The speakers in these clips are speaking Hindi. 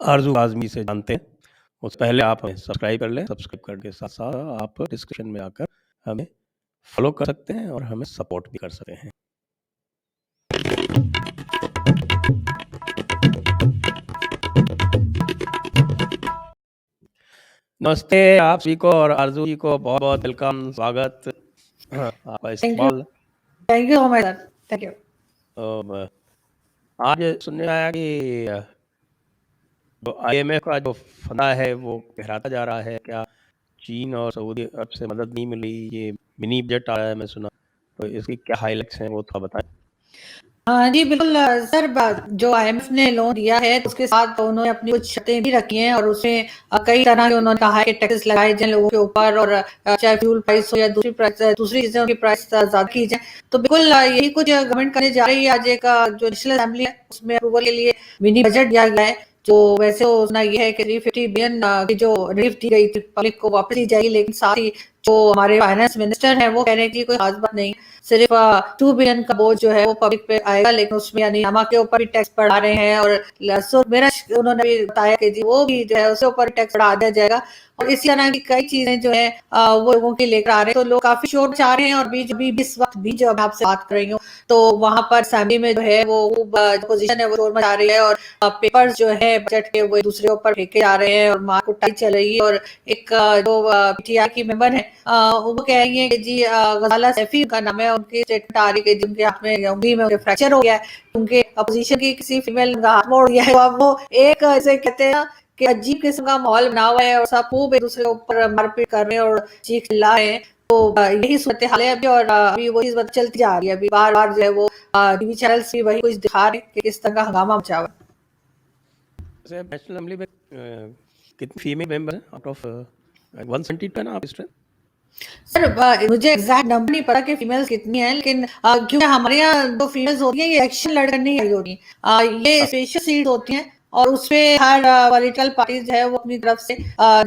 आरज़ू आज़मी से जानते हैं। उससे पहले आप हमें सब्सक्राइब कर लें। सब्सक्राइब करने के साथ-साथ आप डिस्क्रिप्शन में आकर हमें फ़ॉलो कर सकते हैं और हमें सपोर्ट भी कर सकते हैं। नमस्ते आप सभी को और आरज़ू जी को बहुत-बहुत वेलकम, स्वागत आपका इस thank you call. Thank you so much sir. Thank you. आज सुनने में आया कि जो आईएमएफ का जो फंदा है वो गहराता जा रहा है। क्या चीन और सऊदी अरब से मदद नहीं मिली? ये मिनी बजट आया है मैं सुना, तो इसकी क्या हाइलाइट्स हैं वो थोड़ा बताएँ? हाँ जी, बिल्कुल सर जो IMF ने लोन दिया है तो उसके साथ उन्होंने अपनी कुछ शर्तें भी रखी हैं और उसमें कई तरह के उन्होंने कहा है कि टैक्सेस लगाए जाएं लोगों के ऊपर और चाहे फ्यूल प्राइस हो या दूसरी चीजें उनकी प्राइस ज्यादा की जाए। तो बिल्कुल यही कुछ गवर्नमेंट करने जा रही है। आज एक जो नेशनल असेंबली है उसमें अप्रूवल के लिए मिनी बजट दिया गया है। जो वैसे उसना ये है कि 350 बिलियन की जो रिलीफ दी गई थी पब्लिक को वापस दी जाएगी, लेकिन साथ ही जो हमारे फाइनेंस मिनिस्टर हैं वो कह रहे हैं कि कोई खास बात नहीं, सिर्फ 2 बिलियन का बोझ जो है वो पब्लिक पे आएगा, लेकिन उसमें यानी नमक के ऊपर भी टैक्स बढ़ा रहे हैं और मेरा उन्होंने भी बताया कि जी वो भी जो है उसके ऊपर टैक्स बढ़ा दिया जाएगा और इसी तरह की कई चीजें जो है वो लोगों के लेकर आ रहे हैं। तो लोग काफी शोर मचा रहे हैं और भी इस वक्त भी जो मैं आपसे बात कर रही हूँ तो वहां पर असेंबली में जो है वो पोजीशन है वो शोर मचा रही है और पेपर्स जो है बजट के वो दूसरे ऊपर फेंके जा रहे हैं और मार कुटाई चल रही है। और एक जो पीटीआई की मेंबर है वो कह रही है कि जी गजाला सैफी का नाम है, उनकी स्टेटमेंट आ रही है कि जिनके हाथ में उंगली में फ्रैक्चर हो गया है, उनके अपोजिशन की किसी फीमेल का हाथ मोड़ दिया है। तो अब वो एक ऐसे कहते हैं कि अजीब किस्म का माहौल बना हुआ है और सब खूब एक दूसरे के ऊपर मारपीट कर रहे हैं और चीख चिल्ला रहे हैं। तो यही सूरत हाल है अभी और अभी वो चीज चलती जा रही है। अभी बार बार जो है वो टीवी चैनल्स भी वही कुछ दिखा रहे हैं कि किस तरह का हंगामा मचा हुआ है। वैसे नेशनल असेंबली में कितनी फीमेल मेंबर हैं आउट ऑफ 172 है ना आप इस टाइम? सर मुझे एग्जैक्ट नंबर नहीं पता कि फीमेल्स कितनी है, लेकिन क्योंकि हमारे यहाँ जो फीमेल्स होती हैं ये इलेक्शन लड़कर नहीं आई होती। ये स्पेशल सीट होती हैं और उसमें हर पॉलिटिकल पार्टी जो है वो अपनी तरफ से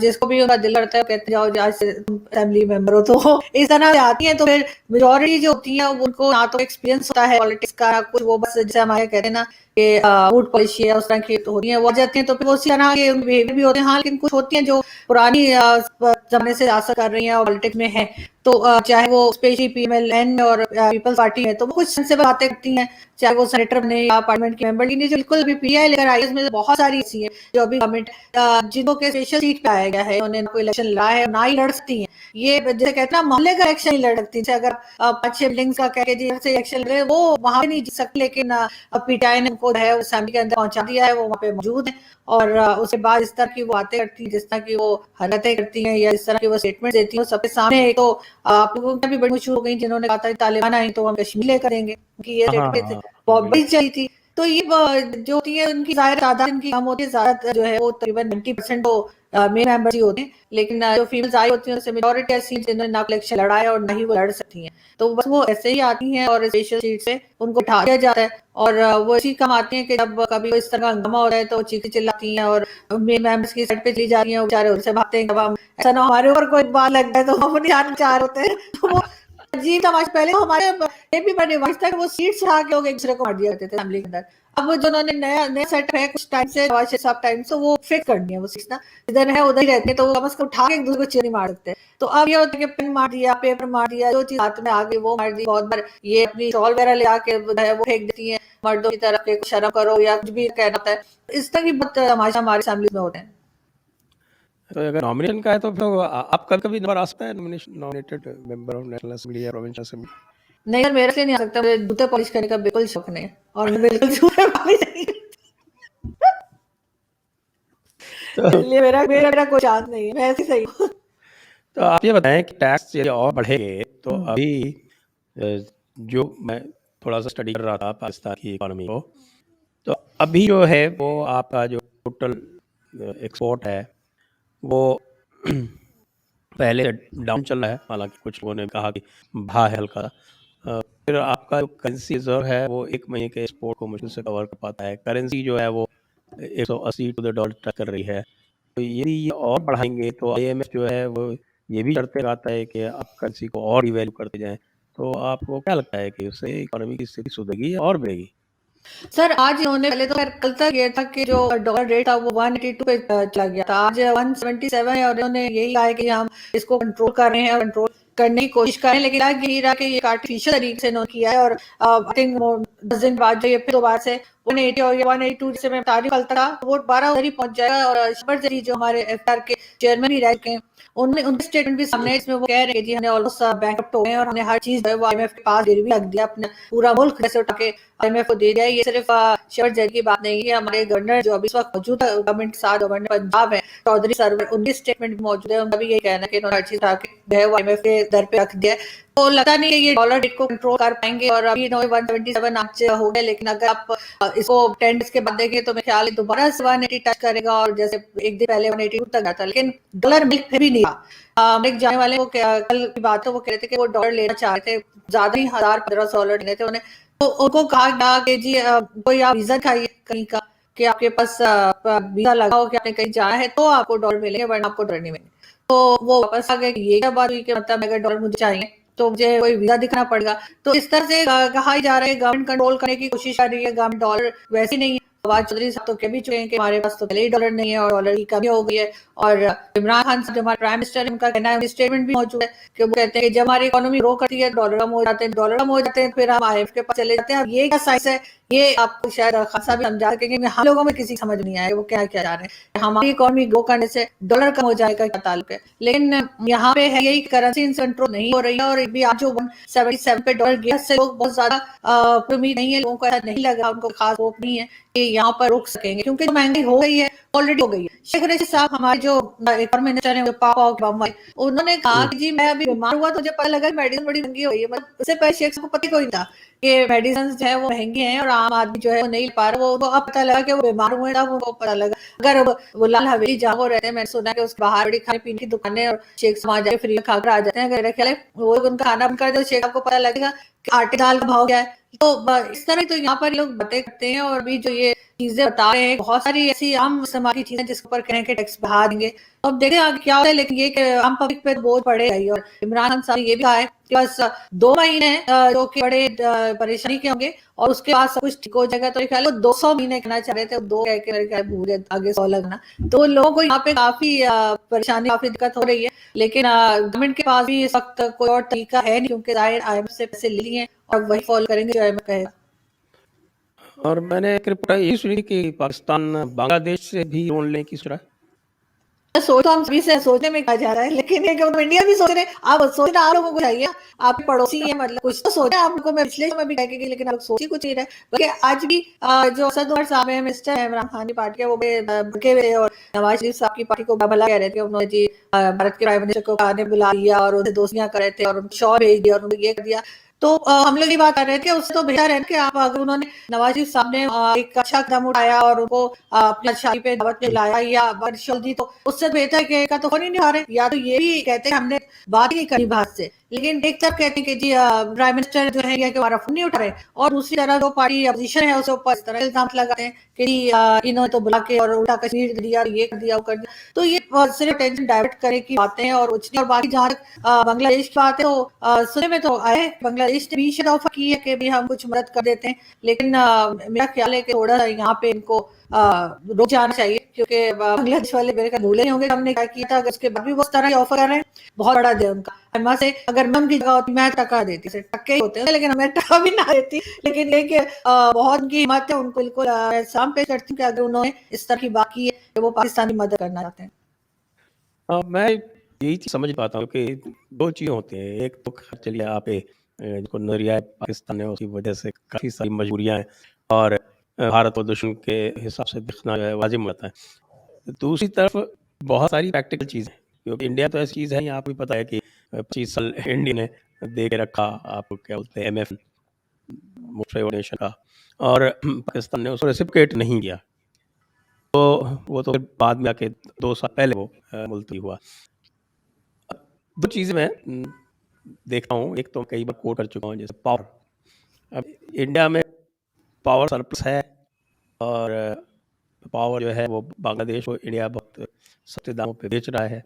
जिसको भी उनका दिल करता है वो कहते जाओ आज से तुम असेंबली मेंबर हो, तो इस तरह से आती हैं। तो फिर मेजोरिटी जो होती है उनको ना तो एक्सपीरियंस होता है पॉलिटिक्स का, ना कुछ, वो बस जैसे हमारे कहते हैं ना कि वोट पॉलिसी है उस तरह की तो होती है, वो आ जाती हैं तो फिर वो उसी तरह के बिहेवियर भी होते हैं। हाँ, लेकिन कुछ होती हैं जो पुरानी जमाने से सियासत कर रही हैं और पॉलिटिक्स में है, तो चाहे वो स्पेशली पीएमएलएन और पीपल्स पार्टी है तो वो कुछ सेंसिबल बातें करती हैं, चाहे वो सेनेटर बने या पार्लियामेंट के मेंबर। लेकिन जो बिल्कुल अभी पीआई लेकर आई है उसमें बहुत सारी ऐसी है जो अभी गवर्नमेंट जिनको के स्पेशल सीट पे आया गया है, उन्हें ना कोई इलेक्शन लड़ा है ना ही लड़ सकती है। ये जैसे कहते हैं ना मोहल्ले का इलेक्शन ही लड़ सकती है। अगर 5-6 बिल्डिंग्स का कह के जी से इलेक्शन लड़ रहे हैं, वो वहां पे नहीं जीत सकती, लेकिन पीटीआई ने उनको है असेंबली के अंदर पहुंचा दिया है, वो वहाँ पे मौजूद है और उसके बाद इस तरह की वो बातें करती हैं, जिस तरह की वो हरकतें करती हैं या इस तरह की वो स्टेटमेंट देती हैं सबके सामने। एक तो आप लोगों की भी बड़ी मशहूर हो गई जिन्होंने कहा था तालिबान आई तो हम कश्मीर लेकर करेंगे, क्योंकि ये हाँ, स्टेटमेंट हाँ, बहुत बड़ी बिल्कुल। चली थी। तो ये जो होती है उनकी जाहिर तादाद इनकी कम होती है, ज्यादा जो है वो तकरीबन 90% तो मेल मेंबर्स ही होते हैं, लेकिन जो फीमेल्स आई होती हैं उससे मेजोरिटी ऐसी हैं जिन्होंने ना इलेक्शन लड़ा है और ना ही वो लड़ सकती हैं। तो बस वो ऐसे ही आती हैं और स्पेशल सीट से उनको उठा दिया जाता है और वो इसी काम आती हैं कि जब कभी इस तरह का हंगामा होता है तो चीखें चिल्लाती हैं और मेल मेंबर्स की साइड पे चली जा रही हैं, वो बेचारे उनसे भागते हैं। जब हम ऐसा ना हमारे ऊपर कोई बात लग जाए तो हम अपनी जान बचा रहे होते हैं। तो वो अजीब तमाशा। पहले तो हमारे ये भी बड़े रिवाज था कि वो सीट्स उठा के लोग एक दूसरे को मार दिया करते थे फैमिली के अंदर। अब वो जो उन्होंने नया नया सेट है कुछ टाइम से नवाज शरीफ साहब टाइम से वो फिक्स कर दिया वो सीट्स ना, इधर है उधर ही रहते हैं, तो वो कम से कम उठा के एक दूसरे को चीर नहीं मार सकते। तो अब ये होता है कि पेन मार दिया, पेपर मार दिया, जो चीज हाथ में आ गई वो मार दी। बहुत बार ये अपनी शॉल वगैरह ले आके वो फेंक देती है मर्दों की तरफ के, शर्म करो या कुछ भी कहना होता है। इस तरह की बहुत तमाशा हमारी फैमिली में होते हैं। तो अगर नॉमिनेशन का है तो फिर आपका कभी नंबर आ सकता है nominated member of national assembly या प्रोविंशियल असेंबली? नहीं यार, मेरे से नहीं आ सकता, मुझे जूते पॉलिश करने का बिल्कुल शौक नहीं है और मैं बिल्कुल जूते पॉलिश नहीं तो इसलिए मेरा मेरा मेरा कोई चांस नहीं है, मैं ऐसी सही हूँ। तो आप ये बताएं कि टैक्स यदि और बढ़ेंगे तो अभी जो मैं थोड़ा सा स्टडी कर रहा था पाकिस्तान की इकोनॉमी को, तो अभी जो है वो आपका जो टोटल एक्सपोर्ट है वो पहले डाउन चल रहा है, हालांकि कुछ लोगों ने कहा कि बढ़ा है हल्का। फिर आपका जो करेंसी रिजर्व है वो 1 महीने के एक्सपोर्ट को मुश्किल से कवर कर पाता है। करेंसी जो है वो 180 टू द डॉलर टच कर रही है। तो यदि ये और बढ़ाएंगे तो आईएमएफ जो है वो ये भी शर्तें लगाता है कि आप करेंसी को और डिवैल्यू करते जाएं। तो आपको क्या लगता है कि उससे इकोनॉमी की स्थिति सुधरेगी या और बढ़ेगी? सर आज इन्होंने पहले तो खैर कल तक ये था कि जो डॉलर रेट था वो 182 पे चला गया था, आज 177 है और इन्होंने यही कहा है कि हम इसको कंट्रोल कर रहे हैं और कंट्रोल करने की कोशिश कर रहे हैं, लेकिन लग यही रहा कि ये आर्टिफिशियल तरीके से इन्होंने किया है। और आई थिंक 10 दिन बाद जो ये फिर दोबारा से 180 और ये 182 जैसे मैं बता रही हूँ कल तक था, वो 12 उधर ही पहुंच जाएगा। और शबर जरी जो हमारे एफआर के चेयरमैन भी रह चुके हैं, उनने उनके स्टेटमेंट भी सामने है, इसमें वो कह रहे हैं कि जी हमने ऑलमोस्ट बैंकरप्ट हो गए हैं और हमने हर चीज जो है वो आईएमएफ के पास गिरवी रख दिया, अपना पूरा मुल्क जैसे उठा के आईएमएफ को दे दिया। ये सिर्फ शबर जरी की बात नहीं है, हमारे गवर्नर जो अभी इस वक्त मौजूद है गवर्नमेंट के साथ, गवर्नर पंजाब है चौधरी सरवर, उनकी स्टेटमेंट भी मौजूद है, उनका भी यही कहना है कि इन्होंने हर चीज उठा के जो है वो आईएमएफ के दर पे रख दिया है। तो लगता नहीं है ये डॉलर रेट को कंट्रोल कर पाएंगे। और अभी 177 आज हो गए, लेकिन अगर आप इसको 10 डेज के बाद देखें तो मेरे ख्याल है दोबारा से 180 टच करेगा और जैसे एक दिन पहले 182 तक गया था, लेकिन डॉलर मिल फिर भी नहीं रहा। एक जाने वाले वो कल की बात है, वो कह रहे थे कि वो डॉलर लेना चाह रहे थे, ज्यादा ही 1000-1500 डॉलर लेने थे उन्हें। तो उनको कहा गया कि जी कोई आप वीजा दिखाइए कहीं का, कि आपके पास वीजा लगाओ कि आपने कहीं जाना है तो आपको डॉलर मिलेंगे, वरना आपको डॉलर नहीं मिलेंगे। तो वो वापस आ गए कि ये क्या बात हुई कि मतलब अगर डॉलर मुझे चाहिए तो मुझे कोई वीजा दिखाना पड़ेगा। तो इस तरह से कहा ही जा रहा है गवर्नमेंट कंट्रोल करने की कोशिश कर रही है, गवर्नमेंट डॉलर वैसे ही नहीं है। फवाद चौधरी साहब तो कह भी चुके हैं कि हमारे पास तो पहले ही डॉलर नहीं है और डॉलर की कमी हो गई है। और इमरान खान साहब जो हमारे प्राइम मिनिस्टर है, उनका कहना है, स्टेटमेंट भी मौजूद है कि वो कहते हैं कि जब हमारी इकोनॉमी ग्रो करती है डॉलर कम हो जाते हैं, डॉलर कम हो जाते हैं फिर हम आईएमएफ के पास चले जाते हैं। अब ये क्या साइंस है, ये आपको शायद खासा भी समझा सकेंगे, हम लोगों में किसी समझ नहीं आया वो क्या क्या जा रहे हैं। हमारी इकोनॉमी ग्रो करने से डॉलर कम हो जाएगा क्या ताल्लुक है। लेकिन यहाँ पे है यही करेंसी कंट्रोल नहीं हो रही है। और अभी आज जो 177 पे डॉलर गया से लोग बहुत ज्यादा उम्मीद नहीं है, लोगों को ऐसा नहीं लगा, उनको खास होप नहीं है कि यहाँ पर रुक सकेंगे, क्योंकि जो महंगाई हो गई है ऑलरेडी हो गई है। शेख रशीद साहब हमारे जो एक और मिनिस्टर है पापा बम्बई, उन्होंने कहा कि जी मैं अभी बीमार हुआ तो मुझे पता लगा मेडिसिन बड़ी महंगी हो गई है। मतलब उससे पहले शेख साहब को पता ही कोई था कि मेडिसिन जो है वो महंगी हैं और आम आदमी जो है वो नहीं पा रहा। वो अब पता लगा कि वो बीमार हुए, तब उनको पता लगा। अगर वो लाल हवेली जहाँ वो रहते हैं, मैंने सुना कि उसके बाहर बड़ी खाने पीने की दुकानें और शेख साहब जाके फ्री में खाकर आ जाते हैं, अगर मेरा ख्याल है वो उनका खाना बंद कर दे तो शेख साहब को पता लगेगा कि आटे दाल का भाव क्या है। तो इस तरह तो यहाँ पर लोग बातें करते हैं। और अभी जो ये चीजें बता रहे हैं, बहुत सारी ऐसी आम इस्तेमाल की चीजें जिसके ऊपर कहें कि टैक्स बढ़ा देंगे, तो अब देखते हैं आगे क्या होता है। लेकिन ये कि आम पब्लिक पे बोझ पड़ेगा ही। और इमरान खान साहब ने ये भी कहा है कि बस 2 महीने जो कि बड़े परेशानी के होंगे और उसके बाद सब कुछ ठीक हो जाएगा। तो ये ख्याल 200 महीने कहना चाह रहे थे, दो कह के मेरे ख्याल भूल गए आगे 100 लगना। तो लोगों को यहाँ पे काफी परेशानी, काफी दिक्कत हो रही है। लेकिन गवर्नमेंट के पास भी इस वक्त कोई और तरीका है नहीं, क्योंकि जाहिर आईएमएफ से पैसे ले लिए और वही फॉलो करेंगे जो आईएमएफ कहेगा। और मैंने एक रिपोर्ट ये सुनी थी कि पाकिस्तान बांग्लादेश से भी लोन लेने की सोच रहा है। सोच तो हम सभी से सोचने में कहा जा रहा है, लेकिन ये कि इंडिया भी सोच रहे हैं। आप सोचना आप लोगों को चाहिए, आप पड़ोसी हैं, मतलब कुछ तो सोचे आप लोगों को। मैं पिछले में भी कह के, लेकिन आप सोच ही कुछ नहीं रहे। बल्कि आज भी जो असद उमर साहब है, मिस्टर इमरान खान की पार्टी है, वो भड़के हुए और नवाज शरीफ साहब की पार्टी को भला कह रहे थे। उन्होंने जी भारत के प्राइम मिनिस्टर को आने बुला लिया और उनसे दोस्तियां कर रहे थे और उनको शौर भेज दिया और उन्होंने ये कर दिया। तो हम लोग ये बात कर रहे थे, उससे तो बेहतर है कि आप अगर उन्होंने नवाज शरीफ साहब ने एक अच्छा कदम उठाया और उनको अपनी शादी पे दावत में लाया या वर्चुअल दी, तो उससे बेहतर कि का तो फोन ही नहीं उठा रहे, या तो ये भी कहते हैं हमने बात ही नहीं करी बात से। लेकिन एक तरफ कहते हैं कि जी प्राइम मिनिस्टर जो है कि हमारा फोन नहीं उठा रहे, और दूसरी तरफ जो पार्टी अपोजिशन है उसके ऊपर इस तरह इल्जाम लगाते हैं कि जी इन्होंने तो बुला के और उल्टा कश्मीर दिया, ये कर दिया, वो कर दिया। तो ये सिर्फ टेंशन डाइवर्ट करने की बातें हैं और कुछ नहीं। और बाकी जहाँ तक बांग्लादेश की बात है, तो सुनने में तो आया है बांग्लादेश ने भी ऑफर की है कि भी हम कुछ मदद कर देते हैं। लेकिन मेरा ख्याल है कि थोड़ा यहाँ पे इनको रुक जाना चाहिए, क्योंकि बांग्लादेश वाले मेरे ख्याल भूले नहीं होंगे हमने क्या किया था। अगर उसके बाद भी वो उस तरह की ऑफर कर रहे हैं, बहुत बड़ा दे उनका। अम्मा से अगर मैं उनकी जगह होती मैं टका देती, से टक्के ही होते हैं, लेकिन मैं टका भी ना देती। लेकिन ये कि बहुत उनकी हिम्मत है, उनको बिल्कुल एहसान पे करती हूँ कि अगर उन्होंने इस तरह की बात की है कि वो पाकिस्तान की मदद करना चाहते हैं। मैं यही चीज़ समझ पाता हूँ कि 2 चीज़ें होती हैं। एक तो चलिए आप जिनको नज़रिया पाकिस्तान है उसकी वजह से काफ़ी सारी मजबूरियाँ हैं और भारत और दुश्मन के हिसाब से देखना जो है वाजिब होता है। दूसरी तरफ बहुत सारी प्रैक्टिकल चीज़ें, क्योंकि इंडिया तो ऐसी चीज़ है, आपको भी पता है कि 25 साल इंडिया ने दे के रखा, आपको क्या बोलते हैं, एमएफ मोस्ट फेवर्ड नेशन का, और पाकिस्तान ने उसको रेसिप्रोकेट नहीं किया। तो वो तो फिर बाद में आके 2 साल पहले वो मुलतवी हुआ। 2 चीज़ें मैं देखता हूँ, एक तो कई बार कोट कर चुका हूँ, जैसे पावर। अब इंडिया में पावर सरप्लस है और पावर जो है वो बांग्लादेश को इंडिया बहुत सस्ते दामों पे बेच रहा है।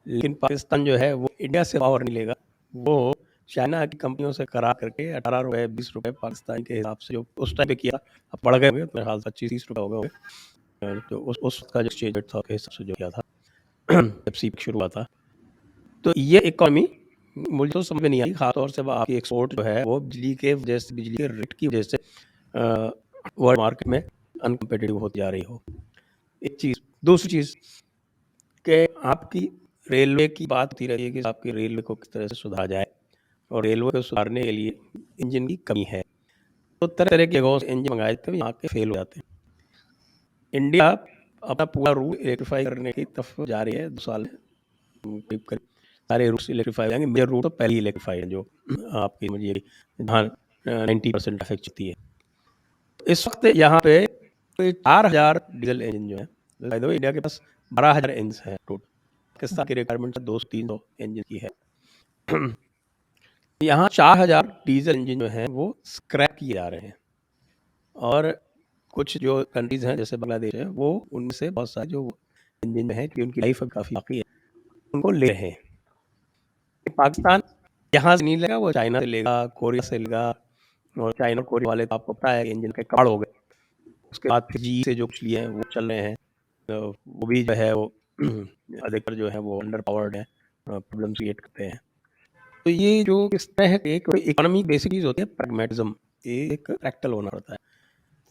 लेकिन पाकिस्तान जो है वो इंडिया से पावर नहीं लेगा, वो चाइना की कंपनियों से करा करके 18 रुपए 20 रुपए पाकिस्तान के हिसाब से जो उस टाइम पे किया, अब बढ़ गए होंगे मेरे ख्याल से 25-30 रुपए हो गए होंगे। तो उस वक्त का जो एक्सचेंज रेट था उसके हिसाब से जो किया था जब सीप शुरू हुआ था। तो ये इकोनॉमी मुझे तो समझ में नहीं आई, खासतौर से आपकी एक्सपोर्ट जो है वो बिजली के वजह से, बिजली के रेट की वजह से वर्ल्ड मार्केट में अनकम्पिटिटिव होती जा रही हो। एक चीज़, दूसरी चीज़ कि आपकी रेलवे की बात होती रहती है कि आपकी रेलवे को किस तरह से सुधारा जाए, और रेलवे को सुधारने के लिए इंजन की कमी है, तो तरह तरह के जगहों से इंजन मंगाए जाते हैं, यहाँ के फेल हो जाते हैं। इंडिया अपना पूरा रूट इलेक्ट्रीफाई करने की तरफ जा रही है, 2 साल में करीब करीब सारे रूट्स इलेक्ट्रीफाई हो जाएंगे। मेजर रूट तो पहले ही इलेक्ट्रीफाइड है, जो आपकी मुझे जहाँ 90% ट्रैफिक चलती है। तो इस वक्त यहाँ पे कोई 4000 डीजल इंजन जो है, बाय द वे इंडिया के पास 12000 इंजन है टोटल, पाकिस्तान की रिक्वायरमेंट 200-300 इंजन की है। यहाँ 4000 डीजल इंजन जो हैं वो स्क्रैप किए जा रहे हैं, और कुछ जो कंट्रीज हैं जैसे बांग्लादेश है, वो उनमें से बहुत सारे जो इंजन में है कि उनकी लाइफ काफ़ी बाकी है, उनको ले रहे हैं। पाकिस्तान यहाँ से नहीं लेगा, वो चाइना से लेगा, कोरिया से लेगा, और चाइना और कोरिया वाले तो आपको पता है कि इंजन के कबाड़ हो गए। उसके बाद फिर जी से जो कुछ लिए हैं वो चल रहे हैं, तो वो भी जो है वो अधिकतर जो है वो अंडर पावर्ड है, प्रॉब्लम क्रिएट करते हैं। तो ये जो इस तरह है, एक इकोनॉमी बेसिक चीज़ होती है प्रैग्मेटिज्म, एक प्रैक्टिकल होना पड़ता है।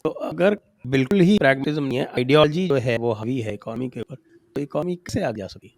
तो अगर बिल्कुल ही प्रैग्मेटिज्म नहीं है, आइडियोलॉजी जो है वो हावी है इकोनॉमी के ऊपर, तो इकोनॉमी कैसे आगे जा सकी?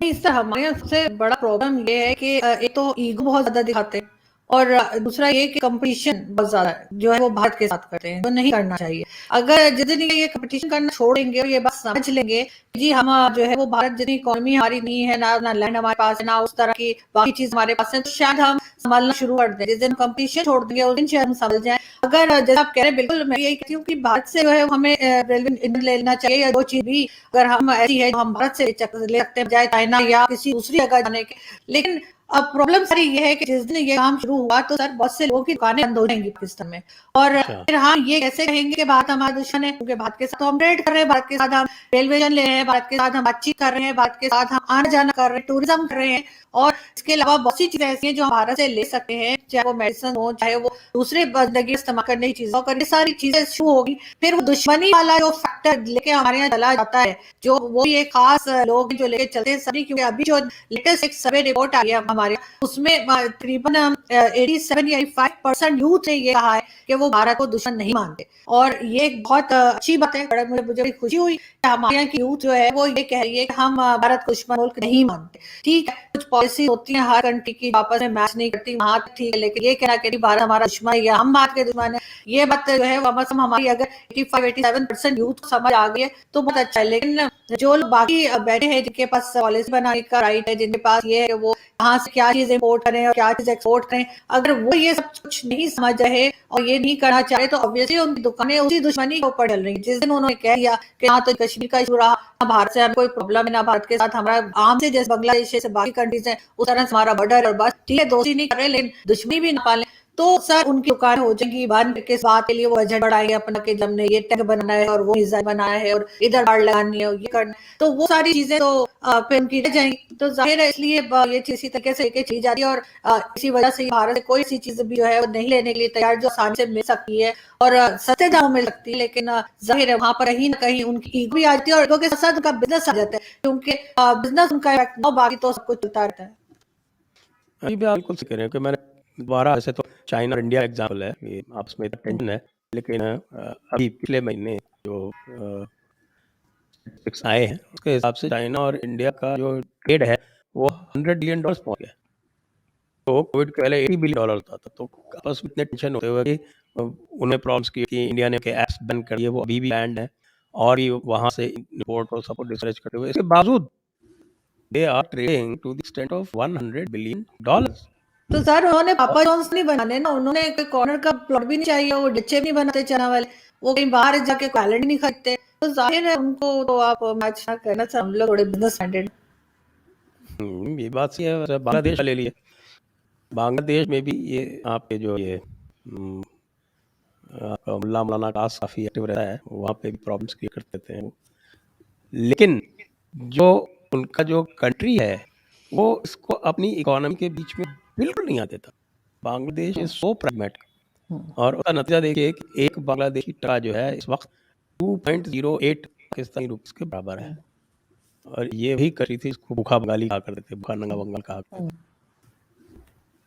नहीं सर, हमारे यहाँ सबसे बड़ा प्रॉब्लम ये है कि एक तो ईगो बहुत ज्यादा दिखाते हैं, और दूसरा ये कि कंपटीशन बहुत ज्यादा जो है वो भारत के साथ करते हैं, जो नहीं करना चाहिए। अगर जिस दिन ये कंपटीशन करना छोड़ेंगे और ये बात समझ लेंगे कि जी हम जो है वो भारत जितनी इकोनॉमी हमारी नहीं है, ना लैंड हमारे पास है, ना उस तरह की बाकी चीज हमारे पास है, तो शायद हम संभालना शुरू कर दें। जिस दिन कंपटीशन छोड़ देंगे उस दिन शायद हम समझ जाए। अगर जैसे आप कह रहे हैं, बिल्कुल मैं यही कहती हूँ कि भारत से जो है हमें रेलवे इंजन ले लेना चाहिए, या 2 चीज भी अगर हम ऐसी है जो हम भारत से ले सकते हैं बजाय चाइना या किसी दूसरी जगह जाने के। लेकिन अब प्रॉब्लम सारी ये है कि जिस दिन ये काम शुरू हुआ तो सर बहुत से लोगों की दुकानें बंद हो जाएंगी पाकिस्तान में, और अच्छा। फिर हम ये कैसे कहेंगे कि भारत हमारा दुश्मन है, क्योंकि भारत के साथ तो हम ट्रेड कर रहे हैं, भारत के साथ हम रेलवे ले रहे हैं, भारत के साथ हम बातचीत कर रहे हैं, भारत के साथ हम आना जाना कर रहे हैं, टूरिज्म कर रहे हैं, और इसके अलावा बहुत सी चीजें ऐसी हैं जो हम भारत से ले सकते हैं, चाहे वो मेडिसिन हो, चाहे वो दूसरे जिंदगी इस्तेमाल करने की चीजें हो, करने सारी चीजें शुरू होगी। फिर वो दुश्मनी वाला जो फैक्टर लेके हमारे यहाँ चला जाता है, जो वो एक खास लोग जो लेके चलते हैं सभी, क्योंकि अभी जो लेटेस्ट एक सर्वे रिपोर्ट आई है हमारे, उसमें तकरीबन 87 या 85% यूथ ने ये कहा है कि वो भारत को दुश्मन नहीं मानते, और ये एक बहुत अच्छी बात है। मुझे बड़ी खुशी हुई कि हमारे यहाँ की यूथ जो है वो ये कह रही है कि हम भारत को दुश्मन मुल्क नहीं मानते। ठीक है, कुछ पॉलिसी होती है हर कंट्री की आपस में मैच नहीं करती, वहां ठीक है, लेकिन ये कहना कि भारत हमारा दुश्मन है या हम भारत के दुश्मन है, ये बात जो है हमारी अगर 85-87% यूथ को समझ आ गई है तो बहुत अच्छा है। लेकिन जो लोग बाकी बैठे हैं, जिनके पास पॉलिसी बनाने का राइट है, जिनके पास ये है कि वो कहाँ से क्या चीज इम्पोर्ट करें और क्या चीज एक्सपोर्ट करें, अगर वो ये सब कुछ नहीं समझ रहे और ये नहीं करना चाहे, तो ऑब्वियसली उनकी दुकानें उसी दुश्मनी के ऊपर चल रही। जिस दिन उन्होंने कह दिया कि हाँ तो कश्मीर का इशू रहा, ना भारत से हमें कोई प्रॉब्लम है, ना भारत के साथ हमारा आम से जैसे बांग्लादेश से बाकी कंट्रीज है उस तरह से हमारा बॉर्डर, और बस ठीक है दोस्ती नहीं कर रहे लेकिन दुश्मनी भी ना पालें, तो सर उनकी दुकान हो जाएंगी बंद। किस बात के लिए वो बजट बढ़ाएंगे अपना कि हमने ये टैंक बनाना है और वो मिसाइल बनाया है और इधर बाढ़ लगानी है और ये करना, तो वो सारी चीजें तो फिर उनकी रह जाएंगी। तो जाहिर है इसलिए ये चीज इसी तरीके से लेके चली जाती है, और इसी वजह से भारत से कोई सी चीज भी जो है वो नहीं लेने के लिए तैयार, जो आसानी से मिल सकती है और सस्ते दामों में मिल सकती है, लेकिन जाहिर है वहां पर कहीं ना कहीं उनकी ईगो भी आती है, और ईगो के साथ साथ उनका बिजनेस आ जाता है, क्योंकि बिजनेस उनका बाकी तो सब कुछ चलता रहता है। अभी भी आप बिल्कुल सही कह रहे हो कि मैंने दोबारा, वैसे तो चाइना और इंडिया एग्जाम्पल है कि आपस में टेंशन है, लेकिन अभी पिछले महीने जो स्टैटिस्टिक्स आए हैं उसके हिसाब से चाइना और इंडिया का जो ट्रेड है वो $100 बिलियन पहुंच गया। तो कोविड के पहले $80 बिलियन होता था, तो आपस में इतने टेंशन होते हुए कि उन्हें प्रॉब्लम्स की कि इंडिया ने के ऐप्स बैन कर दिए, वो अभी भी बैंड है, और ये वहाँ से इंपोर्ट और सब डिस्करेज करते हुए, इसके बावजूद they are trading to the extent of $100 billion. तो सर उन्होंने पापा जॉन्स नहीं बनाने ना, उन्होंने कोई कॉर्नर का प्लॉट भी नहीं चाहिए, वो डच्चे भी नहीं बनाते चना वाले, वो कहीं बाहर जाके क्वालिटी नहीं खरीदते, तो जाहिर है उनको तो आप मैच ना करना सर, हम लोग थोड़े बिजनेस माइंडेड। ये बात सही है। वैसे बांग्लादेश ले लिए, बांग्लादेश में भी ये आपके जो ये आपका मुल्ला मौलाना कास काफ़ी एक्टिव रहता है, वहाँ पे भी प्रॉब्लम्स क्रिएट करते थे वो। लेकिन जो उनका जो कंट्री है वो इसको अपनी इकोनॉमी के बीच में बिल्कुल नहीं आते था। बांग्लादेश इज़ सो pragmatic हम्म, और उसका नतीजा देखिए कि एक बांग्लादेशी टका जो है इस वक़्त 2.08 पाकिस्तानी रुपीस के बराबर है और ये वही करी थी इसको भूखा बंगाली कहा करते थे, भूखा नंगा बंगाल कहा करते थे।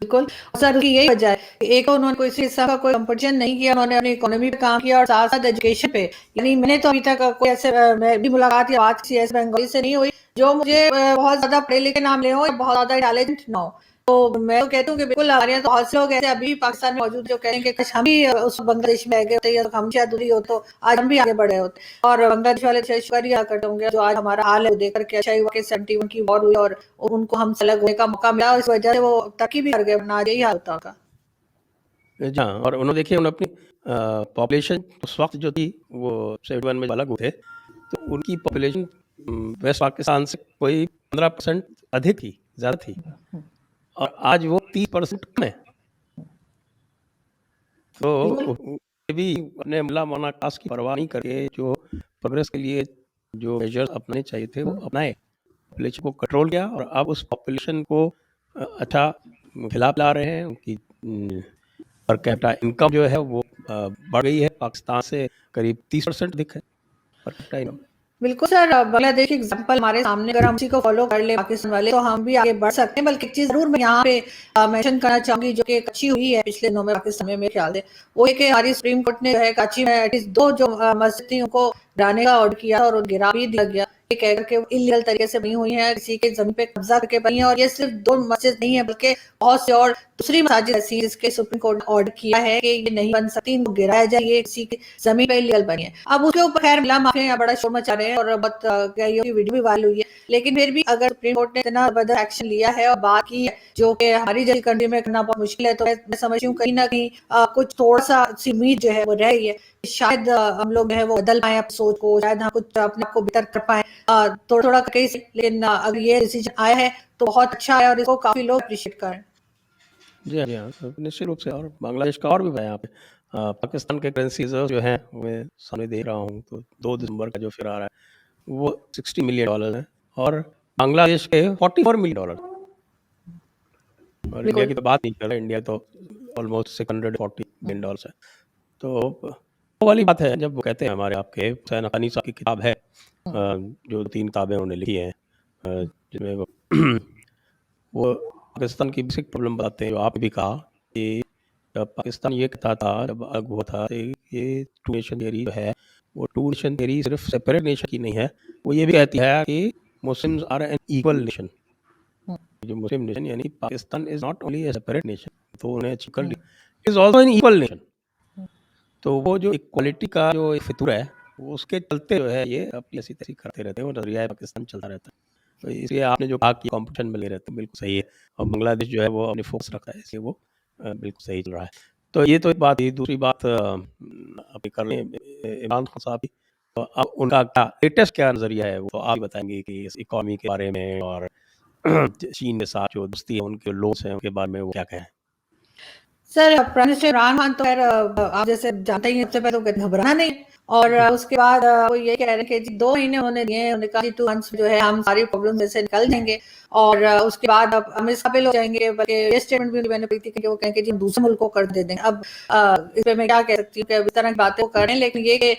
बिल्कुल। और सर उसकी यही वजह है कि एक तो उन्होंने कोई इस हिस्सा का कोई कंपटीशन नहीं किया, उन्होंने अपनी इकोनॉमी पे काम किया और साथ साथ एजुकेशन पे। यानी मैंने तो अभी तक कोई ऐसे मैं भी मुलाकात या बात किसी ऐसे बंगाली से नहीं हुई जो मुझे बहुत ज्यादा पढ़े लिखे नाम ले हो या बहुत ज्यादा टैलेंट ना हो। तो मैं तो कहती हूँ कि बिल्कुल हमारे यहाँ तो बहुत से लोग ऐसे अभी भी पाकिस्तान में मौजूद जो कह रहे हैं कि काश हम भी उस बांग्लादेश में गए होते या तो हम शायद दूरी हो तो आज हम भी आगे बढ़े होते। और बांग्लादेश वाले शायद शुक्रिया करते होंगे जो आज हमारा हाल है वो देख करके अच्छा ही हुआ कि 71 की वॉर हुई और उनको हमसे अलग होने का मौका मिला और इस वजह से वो तरक्की भी कर गए, वरना आज यही हाल होता उनका। जी हाँ, और उन्होंने देखिए उन्होंने अपनी पॉपुलेशन उस वक़्त जो थी वो 71 में जब अलग हुए थे, तो उनकी पॉपुलेशन वेस्ट पाकिस्तान से कोई 15% अधिक थी, ज़्यादा थी और आज वो 30% कम है। तो बिल्कुल। ये भी अपने मुल्ला मौलाना कास की परवाह नहीं करके जो प्रोग्रेस के लिए जो मेजर्स अपनाने चाहिए थे वो अपनाए। पॉपुलेशन को कंट्रोल किया और अब उस पॉपुलेशन को अच्छा खिला-पिला रहे हैं। उनकी पर कैपिटा इनकम जो है वो बढ़ गई है, पाकिस्तान से करीब 30% अधिक है पर कैपिटा इनकम। बिल्कुल सर, बांग्लादेश की एग्जांपल हमारे सामने अगर हम उसी को फॉलो कर ले पाकिस्तान वाले तो हम भी आगे बढ़ सकते हैं। बल्कि एक चीज जरूर मैं यहाँ पे मेंशन करना चाहूंगी जो कि एक अच्छी हुई है पिछले दिनों में पाकिस्तान में मेरे ख्याल से, वो है कि हमारी सुप्रीम कोर्ट ने जो है कराची में एटलीस्ट दो जो मस्जिद थी उनको गिराने का ऑर्डर किया और गिरा भी दिया गया, ये कह करके इलीगल तरीके से बनी हुई है, किसी के जमीन पे कब्जा करके बनी है। और ये सिर्फ दो मस्जिद नहीं है बल्कि बहुत से और दूसरी मसाजिद ऐसी हैं जिसके सुप्रीम कोर्ट ने ऑर्डर किया है कि ये नहीं बन सकती, इनको गिराया जाए, ये किसी की जमीन पे इलीगल बनी है। अब उसके ऊपर खैर मिला माफिया बड़ा शोर मचा रहे हैं और बहुत कईयों की वीडियो भी वायरल हुई है, लेकिन फिर भी अगर सुप्रीम कोर्ट ने इतना जबरदस्त एक्शन लिया है और बात की है जो कि हमारी जैसी कंट्री में करना बहुत मुश्किल है, तो मैं समझती हूँ कहीं ना कहीं कुछ थोड़ा सा सी उम्मीद जो है वो रह गई है। शायद हम लोग जो है वो बदल पाए अपनी सोच को, शायद हम कुछ अपने आप को बेहतर कर पाए थोड़ा थोड़ा करके ही, लेकिन अगर ये डिसीजन आया है तो बहुत अच्छा है और इसको काफी लोग अप्रिशिएट कर रहे हैं। जी हाँ, जी हाँ, तो निश्चित रूप से और बांग्लादेश का और भी है यहाँ पे। पाकिस्तान के करेंसी रिज़र्व जो हैं मैं सामने देख रहा हूँ तो 2 दिसंबर का जो फिर आ रहा है वो $60 मिलियन है और बांग्लादेश के $44 मिलियन और इंडिया बिल्कुल। की तो बात नहीं कर रहे, इंडिया तो ऑलमोस्ट $640 मिलियन है। तो वो वाली बात है जब वो कहते हैं हमारे आपके हुसैन हक़ानी साहब की किताब है जो 3 किताबें उन्होंने लिखी हैं जिनमें वो वो पाकिस्तान की बेसिक प्रॉब्लम बताते हैं, जो आपने भी कहा कि जब पाकिस्तान ये कहता था जब अलग हुआ था कि ये टू नेशन थियरी जो है वो टू नेशन थियरी सिर्फ सेपरेट नेशन की नहीं है, वो ये भी कहती है कि Muslims are an equal nation. जो मुस्लिम नेशन यानी Pakistan is not only a separate nation, तो उन्हें अचीव कर लिया, is also an equal nation. तो वो जो इक्वालिटी का जो एक फितूर है वो उसके चलते जो है ये अपनी ऐसी तैसी करते रहते हैं और नजरिया पाकिस्तान चलता रहता है। तो इसलिए आपने जो कहा कि कंपटीशन में ले रहते हैं बिल्कुल सही है और बांग्लादेश जो है वो अपने फोकस रखता है इसलिए वो बिल्कुल सही चल रहा है। तो ये तो एक बात थी। दूसरी बात अभी कर रहे हैं इमरान खान साहब की, तो अब उनका क्या लेटेस्ट क्या नज़रिया है वो तो आप ही बताएंगे कि इस इकॉनमी के बारे में और चीन के साथ जो दोस्ती है उनके लोग हैं उनके बारे में वो क्या कहें। Sir prime minister Imran Khan तो खैर आप जैसे जानते ही हैं, सबसे पहले तो घबराना नहीं। और उसके बाद वो ये कह रहे हैं कि जी 2 महीने उन्होंने दिए हैं, उन्होंने कहा जी 2 मंथ्स जो है हम सारी प्रॉब्लम से निकल जाएंगे और उसके बाद अब हम इस काबिल हो जाएंगे। बल्कि ये स्टेटमेंट भी मैंने पढ़ी थी कि वो कहेंगे जी हम दूसरे मुल्क को कर दे देंगे। अब इस पे मैं क्या कह सकती हूँ कि इस तरह की बातें वो कर रहे हैं, लेकिन ये कि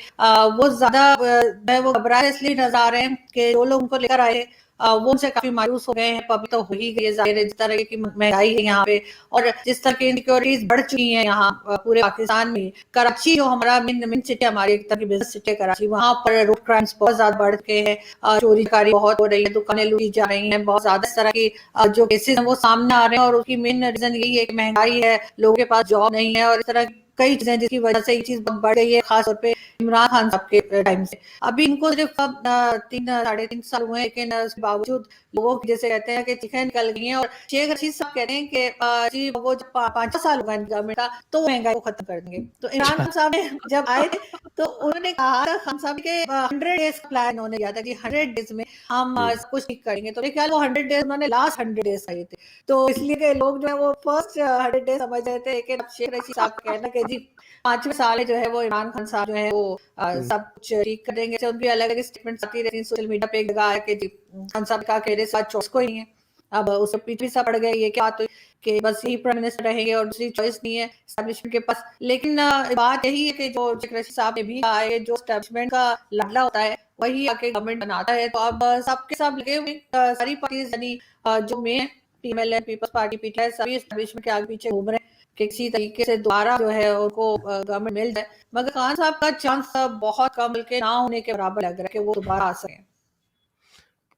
वो ज्यादा वो घबराए इसलिए नजर आ रहे हैं कि जो लोग उनको लेकर आए वो उनसे काफी मायूस हो गए हैं। पब्लिक तो हो ही गई है, जाहिर है जिस तरह की महंगाई है यहाँ पे और जिस तरह की इनसिक्योरिटीज बढ़ चुकी हैं यहाँ पूरे पाकिस्तान में। कराची जो हमारा मेन सिटी, हमारी एक तरह की बिजनेस सिटी है कराची, वहाँ पर रोड क्राइम्स बहुत ज्यादा बढ़ के हैं, चोरी चकारी बहुत हो रही है, दुकानें लूटी जा रही हैं, बहुत ज्यादा इस तरह की जो केसेस हैं वो सामने आ रहे हैं। और उसकी मेन रीजन यही है कि महंगाई है, लोगों के पास जॉब नहीं है और इस तरह कई चीजें जिसकी वजह से ये चीज बहुत बढ़ गई है, खासतौर पे इमरान खान साहब के टाइम से। अभी इनको सिर्फ अब 3-3.5 साल हुए हैं, लेकिन उसके बावजूद लोगों की जैसे कहते हैं कि चीखें निकल गई हैं। और शेख रशीद साहब कहते हैं कि जी वो जब 5 साल होगा गवर्नमेंट का तो वो महंगाई को खत्म कर देंगे। तो इमरान खान साहब ने जब आए थे तो उन्होंने कहा था खान साहब के 100 डेज का प्लान उन्होंने किया था कि 100 डेज में हम सब कुछ ठीक करेंगे। तो मेरे ख्याल वो 100 डेज उन्होंने लास्ट 100 डेज करे थे। तो इसलिए के लोग जो है वो फर्स्ट 100 डेज समझ रहे थे, लेकिन अब शेख रशीद साहब का कहना कि जी 5वें साल जो है वो इमरान खान साहब जो है वो सब कुछ ठीक कर देंगे। उनकी अलग अलग स्टेटमेंट आती रहती है सोशल मीडिया पे, एक जगह है कि जी खान साहब का कह रहे 7 24 को ही है। अब उससे पीछे सा पड़ गया, ये क्या बात हुई। कि बस यही प्राइम मिनिस्टर रहेंगे और दूसरी चॉइस नहीं है एस्टैब्लिशमेंट के पास। लेकिन बात यही है कि जो जयक रशीद साहब ने भी कहा है, जो एस्टैब्लिशमेंट का लाडला होता है वही आके गवर्नमेंट बनाता है। तो अब सबके सब लगे हुए सारी पार्टीज यानी जो main PML People's Party PTI सभी एस्टैब्लिशमेंट के आगे पीछे घूम रहे हैं कि किसी तरीके से दोबारा जो है उनको गवर्नमेंट मिल जाए। मगर खान साहब का चांस बहुत कम बल्कि ना होने के बराबर लग रहा है कि वो दोबारा आ सके।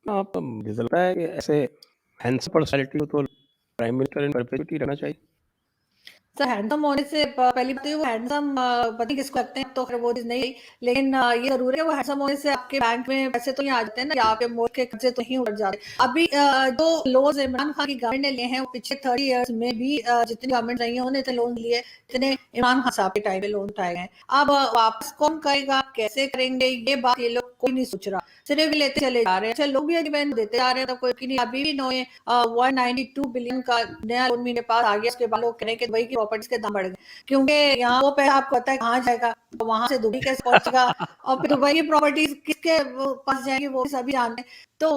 आप मुझे लगता है कि ऐसे हैंडसम पर्सनैलिटी को तो प्राइम मिनिस्टर इन परपेचुटी रहना चाहिए। सर हैंडसम होने से पहली बात तो ये वो हैंडसम पता नहीं किसको लगते हैं, तो फिर वो चीज नहीं रही। लेकिन ये जरूर है वो हैंडसम होने से आपके बैंक में पैसे तो नहीं आ जाते हैं ना, या आपके मुल्क के कर्जे तो नहीं उड़ जाते। अभी जो लोन्स इमरान खान की गवर्नमेंट ने लिए हैं वो पिछले 30 इयर्स में भी जितनी गवर्नमेंट रही है उन्होंने इतने लोन लिए जितने इमरान खान साहब के टाइम में लोन उठाए गए। अब वापस कौन करेगा, कैसे करेंगे, ये बात ये लोग कोई नहीं सोच रहा, सिर्फ लेते चले जा रहे हैं। अच्छा लोग भी अग्रीमेंट देते जा रहे हैं, तो कोई नहीं। अभी भी नए 192 बिलियन का नया लोन मेरे पास आ गया। उसके बाद लोग कह रहे हैं कि दुबई की प्रॉपर्टीज के दाम बढ़ गए, क्योंकि यहाँ वो पैसा आपको पता है कहाँ जाएगा, तो वहां से दुबई कैसे पहुंचेगा और फिर दुबई की प्रॉपर्टीज किसके पास जाएंगी वो भी सभी जानते हैं। तो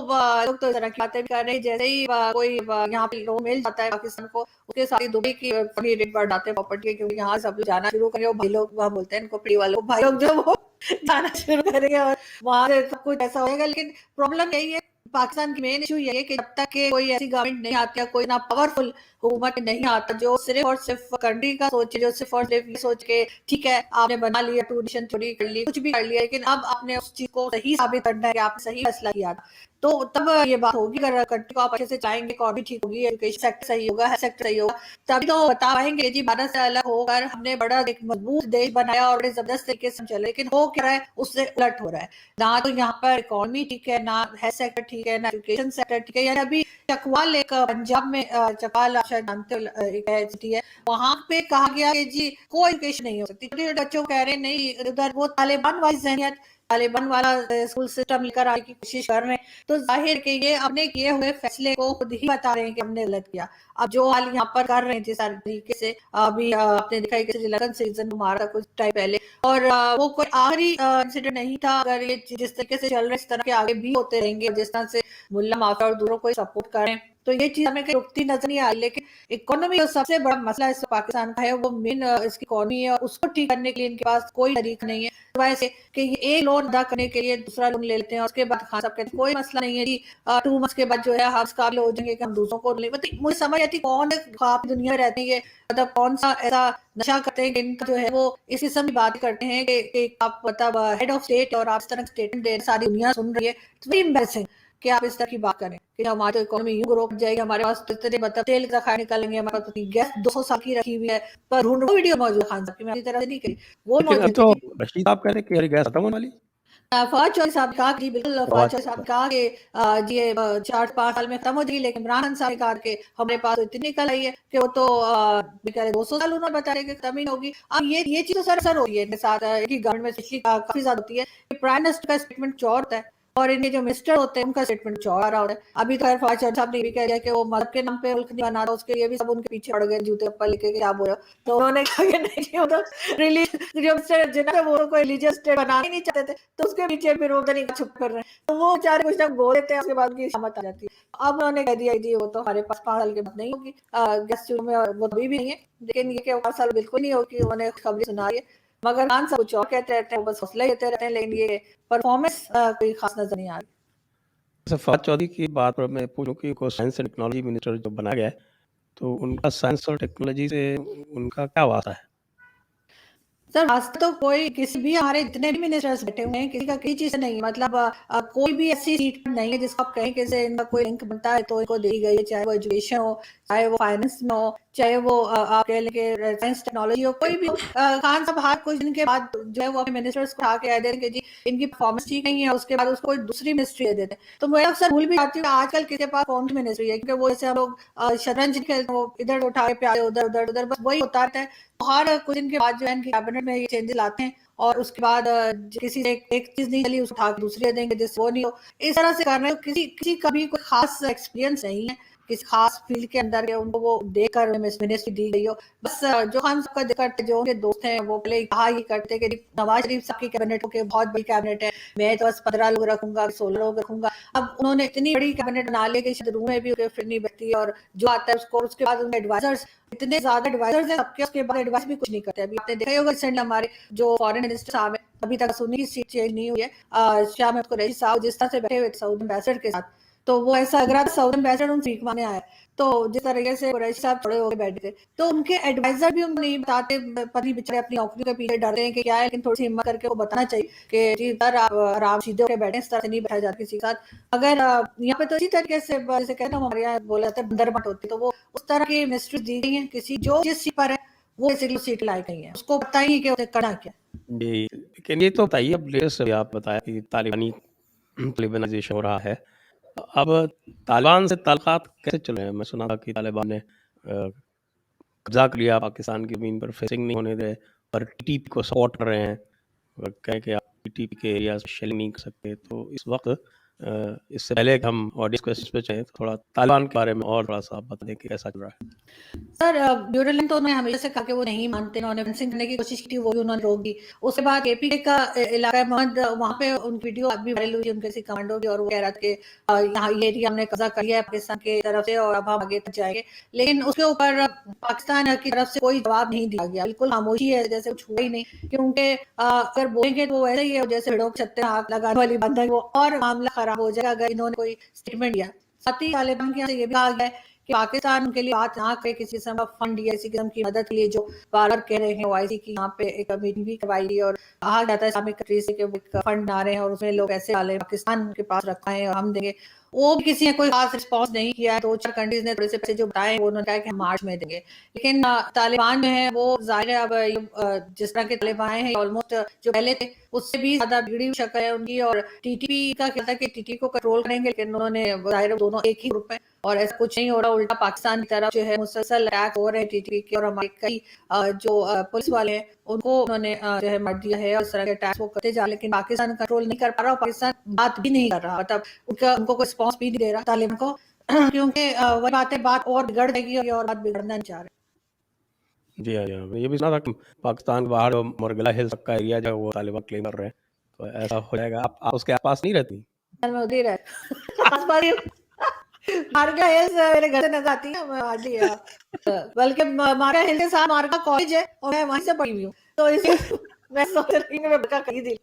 लोग तो इस तरह की बातें भी कर रहे हैं। जैसे ही कोई यहाँ पे लोन मिल जाता है पाकिस्तान को, उसके साथ ही दुबई की रेट बढ़ जाते हैं प्रॉपर्टी के, क्योंकि यहाँ सब लोग जाना शुरू करेंगे। वो भाई लोग वहाँ बोलते हैं इनको पड़ी वालों भाई लोग जो वो जाना शुरू करेंगे और वहां से सब कुछ ऐसा होगा। लेकिन प्रॉब्लम यही है पाकिस्तान की मेन इशू ये है कि जब तक के कोई ऐसी गवर्नमेंट नहीं आती है, कोई ना पावरफुल हुकूमत नहीं आता जो सिर्फ और सिर्फ कंट्री का सोचे, जो सिर्फ और सिर्फ ये सोच के ठीक है आपने बना लिया, टू नेशन थ्योरी कर ली, कुछ भी कर लिया, लेकिन अब आपने उस चीज को सही साबित करना है कि आपने सही फैसला किया था, तो तब ये बात होगी। अगर कंट्री को आप अच्छे से चाहेंगे, इकॉनमी ठीक होगी, एजुकेशन सेक्टर सही होगा, हेल्थ सेक्टर सही होगा, तभी तो बता पाएंगे जी भारत से अलग होकर हमने बड़ा एक मजबूत देश बनाया और बड़े जबरदस्त तरीके से चले। लेकिन हो क्या रहा है, उससे उलट हो रहा है। ना तो यहाँ पर इकॉनमी ठीक है, ना हेल्थ सेक्टर ठीक है, ना एजुकेशन सेक्टर ठीक है। यानी अभी चकवाल एक पंजाब में चकवाल आप शायद जानते हो एक सिटी है, वहां पे कहा गया कि जी कोई एजुकेशन नहीं हो सकती। छोटे छोटे बच्चों कह रहे हैं नहीं, उधर वो तालिबान वाली जहनियत, तालिबान वाला स्कूल सिस्टम लेकर आने की कोशिश कर रहे हैं। तो जाहिर कि ये अपने किए हुए फैसले को खुद ही बता रहे हैं कि हमने गलत किया। अब जो हाल यहाँ पर कर रहे हैं जिस तरीके से, अभी आपने देखा है कि श्रीलंकन सीजन को मारा था कुछ टाइम पहले, और वो कोई आखिरी इंसिडेंट नहीं था। अगर ये जिस तरीके से चल रहे इस तरह के आगे भी होते रहेंगे, जिस तरह से मुल्ला माफिया और दूसरों को सपोर्ट कर रहे हैं, तो ये चीज हमें कहीं रुकती नजर नहीं आ रही। लेकिन इकोनॉमी जो सबसे बड़ा मसला इस पाकिस्तान का है, वो मेन इसकी इकोनॉमी है, और उसको ठीक करने के लिए इनके पास कोई तरीका नहीं है, वैसे कि ये एक लोन अदा करने के लिए दूसरा लोन ले लेते हैं और उसके बाद खान साहब कहते हैं कोई मसला नहीं है जी, 2 मंथ्स के बाद जो है हम काबिल हो जाएंगे कि हम दूसरों को ले। मतलब मुझे समझ आती कौन ख्वाब दुनिया में रहते हैं, मतलब कौन सा ऐसा नशा करते हैं कि इनका जो है वो इस किस्म की बात करते हैं कि आप मतलब हेड ऑफ स्टेट और आप इस तरह स्टेटमेंट दे, सारी दुनिया सुन रही है। इट्स वेरी एम्बैरेसिंग कि आप इस तरह की बात करें कि हमारी इकोनॉमी यूं ग्रो कर जाएगी, हमारे पास तो इतने मतलब तेल का खाए निकलेंगे, हमारे पास तो गैस 200 साल की रखी हुई है। पर ढूंढ वो वीडियो मौजूद खान साहब की, मैं इस तरह से नहीं कही, वो लेकिन अभी मौजूद तो थी। रशीद साहब कह रहे हैं कि हमारी गैस खत्म होने वाली है। फवाद चौधरी साहब ने कहा कि बिल्कुल, फवाद फवाद चौधरी साहब ने कहा कि जी ये 4-5 साल में खत्म हो जाएगी। लेकिन इमरान खान साहब ने कहा कि हमारे पास तो इतनी निकल आई है कि वो तो बेचारे 200 साल उन्होंने बता रहे कि खत्म ही नहीं होगी। अब ये चीज तो सर हो रही है इनके साथ, इनकी गवर्नमेंट में पिछली काफी ज्यादा होती है कि प्राइम मिनिस्टर का स्टेटमेंट कुछ और होता है और इनके जो मिनिस्टर होते हैं उनका स्टेटमेंट कुछ और आ रहा होता है। अभी तो खैर फवाद चौधरी साहब ने भी कह दिया कि वो मजहब के नाम पे मुल्क नहीं बना रहा, उसके लिए भी सब उनके पीछे पड़ गए जूते ऊपर लेके कि क्या बोल रहे हो। तो उन्होंने कहा कि नहीं जी, वो तो रिलीजियस वो कोई रिलीजियस स्टेट बनाना ही नहीं चाहते थे, तो उसके पीछे फिर वो नहीं छुप कर रहे हैं। तो वो बेचारे कुछ ना बोल देते हैं, उसके बाद उनकी शामत आ जाती है। अब उन्होंने कह दिया जी वो तो हमारे पास 5 साल के बाद नहीं होगी गैस चूल्हे में, और वो अभी भी नहीं है। लेकिन ये कि 5 साल बिल्कुल नहीं होगी, उन्होंने खबरें सुना रही है। मगर खान साहब कुछ और कहते रहते हैं, वो बस हौसला देते रहते हैं, लेकिन ये परफॉर्मेंस कोई खास नजर नहीं आ रही। अच्छा, फवाद चौधरी की बात पर मैं पूछूं कि उनको साइंस एंड टेक्नोलॉजी मिनिस्टर जो बनाया गया है, तो उनका साइंस और टेक्नोलॉजी से उनका क्या वास्ता है? सर वास्ता तो कोई किसी भी, हमारे जितने भी मिनिस्टर्स बैठे हुए हैं किसी का किसी चीज से नहीं, मतलब कोई भी ऐसी सीट नहीं है जिसको आप कहें कि इनका कोई लिंक बनता है तो इनको दी गई है, चाहे वो एजुकेशन हो, चाहे वो फाइनेंस में हो, चाहे वो आप कह लें कि साइंस टेक्नोलॉजी हो, कोई भी हो। खान साहब हर कुछ दिन के बाद जो है वो अपने मिनिस्टर्स को आके कह देते हैं कि जी इनकी परफॉर्मेंस ठीक नहीं है, उसके बाद उसको कोई दूसरी मिनिस्ट्री दे देते हैं। तो मैं अक्सर भूल भी जाती हूँ आजकल किसके पास कौन सी मिनिस्ट्री है, क्योंकि वो जैसे हम लोग शतरंज खेलते हैं, वो इधर उठा के प्यारे उधर उधर उधर, बस वही होता रहता है। हर कुछ दिन के बाद जो है इनकी कैबिनेट में ये चेंजेस लाते हैं और उसके बाद किसी से एक चीज नहीं चली उसको उठा के दूसरी दे देंगे जिससे वो नहीं हो। इस तरह से कर रहे हो, किसी किसी का भी कोई खास एक्सपीरियंस नहीं है। किसी खास फील्ड के अंदर के उनको वो देकर मिनिस्ट्री दी गई हो। बस जो हम सबका करते जो उनके दोस्त हैं वो पहले कहा ही करते कि नवाज शरीफ साहब की कैबिनेट के बहुत बड़ी कैबिनेट है, मैं तो बस 15 लोग रखूंगा, 16 लोग रखूंगा। अब उन्होंने इतनी बड़ी कैबिनेट बना ली कि शायद रूम में भी उनके फिर नहीं बैठती, और जो आता है उसको, उसके बाद उनके एडवाइजर्स इतने ज्यादा एडवाइजर्स हैं सबके, उसके बाद एडवाइस भी कुछ नहीं करते। अभी आपने देखा ही होगा रिसेंटली हमारे जो फॉरेन मिनिस्टर साहब है अभी तक सुनी की सीट चेंज नहीं हुई है, शाह महमूद कुरैशी साहब जिस तरह से बैठे हुए सऊदी एम्बेसडर के साथ, तो वो ऐसा लग रहा था सऊदी एम्बेसडर उन सीख माने आया। तो जिस तरीके से कुरैशी साहब खड़े होकर बैठे थे, तो उनके एडवाइजर भी उनको नहीं बताते, पति बेचारे अपनी नौकरी के पीछे डरते हैं कि क्या है, लेकिन थोड़ी सी हिम्मत करके वो बताना चाहिए कि जी सर आप आराम सीधे होकर बैठे, इस तरह से नहीं बैठा जाता किसी के साथ। अगर यहाँ पे तो इसी तरीके से जैसे कहते हैं हमारे यहाँ बोला जाता है बंदरमट होती, तो वो उस तरह की मिनिस्ट्री दी गई है, किसी जो जिस सीट पर है वो बेसिकली सीट लाई गई है, उसको पता ही नहीं कि उसे करना क्या। जी, लेकिन ये तो बताइए, अब लेटेस्ट अभी आप बताया कि तालिबानाइजेशन हो रहा है। अब तालिबान से ताल्लुकात कैसे चल रहे हैं? मैं सुना था कि तालिबान ने कब्जा कर लिया पाकिस्तान की ज़मीन पर, फेंसिंग नहीं होने दे, और टीटीपी को सपोर्ट कर रहे हैं और कहें कि आप टीटीपी के एरिया से शेलिंग नहीं कर सकते। तो इस वक्त इससे पहले कि हम ऑडियंस क्वेश्चन पे जाएं, तो थोड़ा तालिबान के बारे में और थोड़ा सा आप बता दें कि कैसा चल रहा है। सर ड्यूरलिंग तो उन्होंने हमेशा से कहा कि वो नहीं मानते, उन्होंने फेंसिंग करने की कोशिश की थी, वो भी उन्होंने रोक दी। उसके बाद एपीके का इलाका है मोहम्मद, वहाँ पे उनकी वीडियो अभी वायरल हुई उनके कमांडो की, और वो कह रहा था कि यहाँ ये एरिया हमने कब्जा कर लिया है पाकिस्तान की तरफ से और अब हम आगे तक जाएंगे। लेकिन उसके ऊपर पाकिस्तान की तरफ से कोई जवाब नहीं दिया गया, बिल्कुल खामोशी है, जैसे कुछ हुआ ही नहीं। क्योंकि अगर बोलेंगे तो वो ऐसे ही है जैसे भेड़ों के छत्ते में आग लगाने वाली बात है, वो और मामला खराब हो जाएगा अगर इन्होंने कोई स्टेटमेंट दिया। साथ ही तालिबान के यहाँ से ये भी कहा गया है कि पाकिस्तान के लिए बात ना करे किसी किस्म का फंड या किसी किस्म की मदद के लिए, जो बार बार कह रहे हैं ओआईसी की यहाँ पे एक मीटिंग भी करवाई गई और कहा जाता है इस्लामिक कंट्रीज से कि वो एक फंड आ रहे हैं और उसमें लोग ऐसे डाले पाकिस्तान के पास रखा है और हम देंगे। वो भी किसी ने कोई खास रिस्पॉन्स नहीं किया है। 2-4 कंट्रीज ने थोड़े से पैसे जो बताए वो उन्होंने कहा कि हम मार्च में देंगे। लेकिन तालिबान जो है वो जाहिर है अब जिस तरह के तालिबान हैं ऑलमोस्ट जो पहले थे उससे भी ज्यादा बिगड़ी हुई शक्ल है उनकी। और टीटीपी का क्या था कि टीटीपी को कंट्रोल करेंगे, लेकिन उन्होंने जाहिर है दोनों एक ही ग्रुप है और ऐसा कुछ नहीं हो रहा। उल्टा पाकिस्तान की तरफ जो है मुसलसल अटैक हो रहे हैं टीटीपी के, और हमारे कई जो पुलिस वाले हैं उनको उन्होंने जो है मार दिया है और इस तरह के अटैक वो करते जा, लेकिन पाकिस्तान कंट्रोल नहीं कर पा रहा और पाकिस्तान बात भी नहीं कर रहा, मतलब उनको कोई रिस्पॉन्स भी नहीं दे रहा तालिबान को क्योंकि वही बात और बिगड़ जाएगी और बात बिगड़ना नहीं चाह रहे। जी हाँ, जी हाँ। ये भी सुना था कि पाकिस्तान के बाहर जो मुरगला हिल्स का एरिया जो है वो तालिबान क्लेम कर रहे हैं, तो ऐसा हो जाएगा। आप उसके आसपास नहीं रहती? मैं उधर है आसपास ही मार्गा हिल्स मेरे घर से नजर आती है, मैं हार्डली बल्कि मार्गा हिल्स के साथ मार्गा कॉलेज है और मैं वहीं से पढ़ी हुई हूँ, तो इसलिए मैं सोच रही हूँ मैं बड़का खरीद ली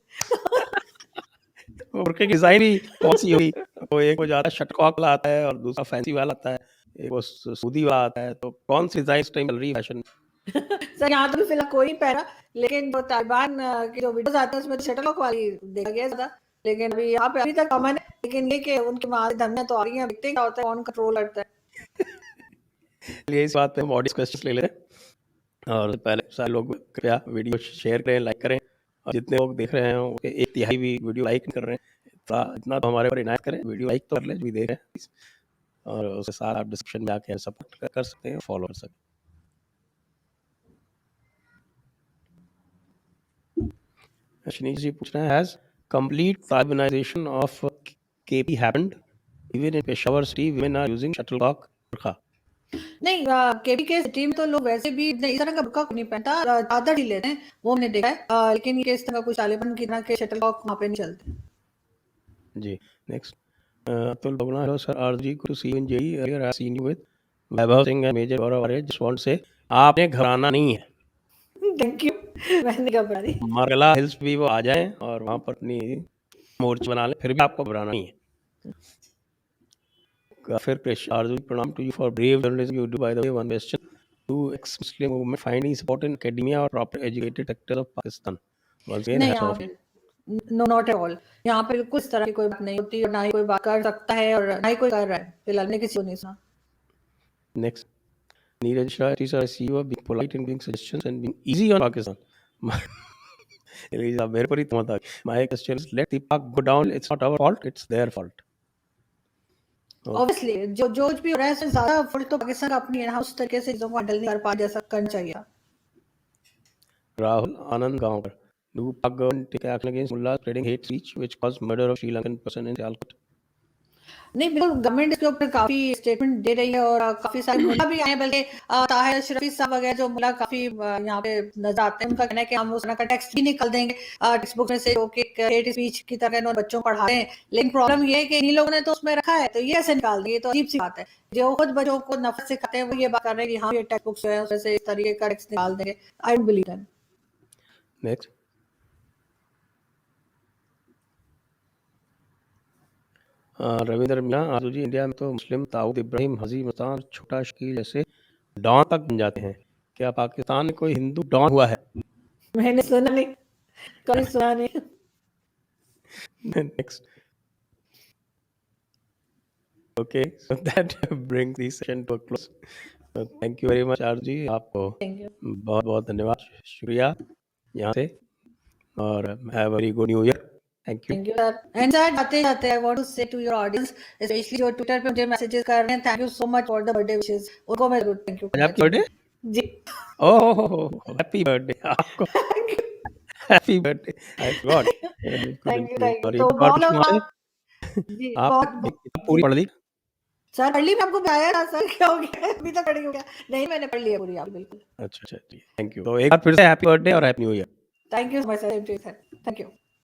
बुरके की डिजाइन ही कौन सी हुई? वो एक वो ज्यादा शटकॉक वाला आता है और दूसरा फैंसी वाला आता है, एक वो सूदी वाला आता है, तो कौन सी डिजाइन इस टाइम चल रही है फैशन? सर यहाँ तो भी फिलहाल कोई नहीं पहना, लेकिन जो तालिबान की जो वीडियोस आते हैं उसमें शटलकॉक वाली देखा गया था। लेकिन अभी यहाँ पे अभी तक कॉमन है, लेकिन ये कि उनकी माँ धमकियां तो आ रही हैं, देखते हैं क्या होता है, कौन कंट्रोल करता है। चलिए इस बात पे हम ऑडियंस क्वेश्चंस ले लेते हैं, और पहले सारे लोग कृपया वीडियो शेयर करें, लाइक करें, और जितने लोग देख रहे हैं उसके 1/3 भी वीडियो लाइक नहीं कर रहे हैं। इतना तो हमारे ऊपर इनायत करें, वीडियो लाइक तो कर लें जो भी देख रहे हैं, और उसके साथ आप डिस्क्रिप्शन में आके सपोर्ट कर सकते हैं, फॉलो कर सकते हैं। शनीश जी पूछ रहे हैं, has complete Talibanization of KP happened? Even in Peshawar city women are using shuttlecock बुर्का। नहीं केबी के सिटी में तो लोग वैसे भी इस तरह का बुर्का नहीं पहनता, चादर ही लेते हैं, वो हमने देखा है। लेकिन ये इस तरह कुछ तालिबान की तरह के शटलकॉक वहाँ पे नहीं चलते। जी next, Atul Baguna, hello sir, Arzoo good to see you in JE, earlier I seen you with Vaibhav Singh and major Gaurav Arya, just want say आपने घबराना नहीं है, थैंक यू मैंने घबरा दी। मरगला हिल्स भी वो आ जाएं और वहाँ पर अपनी मोर्चा बना लें, फिर भी आपको घबराना नहीं है। फिर आरजू, प्रणाम to you for brave journalism you do, by the way one question, do ex-Muslim movement finding support in academia और proper educated sector of Pakistan? Once again नहीं हैट्स यहाँ ऑफ। पे नो नॉट एट ऑल, यहाँ पे बिल्कुल इस तरह की कोई बात नहीं होती और ना ही कोई बात कर सकता है और ना ही कोई कर रहा है, फिलहाल मैंने किसी को नहीं सुना। Next, Neeraj Shah, sir, I see you are being polite and giving suggestions and being easy on Pakistan. Elisa, मेरे पर ही तुम था। My question is, let the Pak go down. It's not our fault. It's their fault. Obviously जो जो कुछ भी हो रहा है उससे ज्यादा फुल तो पाकिस्तान अपनी है ना, उस तरीके से चीजों को हैंडल नहीं कर पा जैसा करना चाहिए। Rahul Anand Gaonkar, do Pak government take action against mullahs spreading hate speech which caused murder of Sri Lankan person in Sialkot? नहीं बिल्कुल गवर्नमेंट इसके ऊपर काफी स्टेटमेंट दे रही है और काफी सारे मुल्ला भी आए हैं, बल्कि ताहिर अशरफी साहब वगैरह जो मुल्ला काफी यहाँ पे नजर आते हैं, उनका कहना है कि हम उस तरह का टेक्स्ट भी निकाल देंगे टेक्स्ट बुक में से, जो कि हेट स्पीच की तरह इन्होंने बच्चों को पढ़ाते हैं। लेकिन प्रॉब्लम ये है कि इन लोगों ने तो उसमें रखा है, तो ये ऐसे निकाल दिए, तो अजीब सी बात है। जो खुद बच्चों को नफरत सिखाते हैं वो ये बात कर रहे हैं कि हाँ ये टेक्स्ट बुक जो है उसमें से इस तरीके का टेक्स्ट निकाल देंगे। I don't believe that. Next. Ravindra मियाँ, आजू जी, इंडिया में तो मुस्लिम दाऊद इब्राहिम, हजी मस्तान, छोटा शकील जैसे डॉन तक बन जाते हैं, क्या पाकिस्तान में कोई हिंदू डॉन हुआ है? मैंने सुना नहीं, कभी सुना नहीं। Next. Okay, so that brings this session to a close. Thank you very much Aarzoo ji, आपको थैंक यू। बहुत बहुत धन्यवाद, शुक्रिया यहाँ से, और have a very good new year. Thank you. Thank you sir. And sir जाते जाते आई वांट टू से टू योर ऑडियंस, स्पेशली जो ट्विटर पे मुझे मैसेजेस कर रहे हैं, thank you so much for the birthday wishes, उनको मैं जरूर थैंक यू आज कहना आपकी बर्थडे? चाहूंगी जी। ओह, हैप्पी बर्थडे आपको, हैप्पी बर्थडे। I forgot. बिल्कुल थैंक यू बिल्कुल, थैंक यू। और तो एक और बहुत कुछ लोग हमारे, जी आप बहुत किताब पूरी पढ़ ली? सर पढ़ ली, मैं आपको बताया था सर, क्या हो गया अभी तक पढ़ी हो गया? नहीं मैंने पढ़ ली है पूरी आप, बिल्कुल। अच्छा अच्छा जी, थैंक यू। तो एक बार फिर से हैप्पी बर्थडे और happy new year. Thank you so much sir, thank you.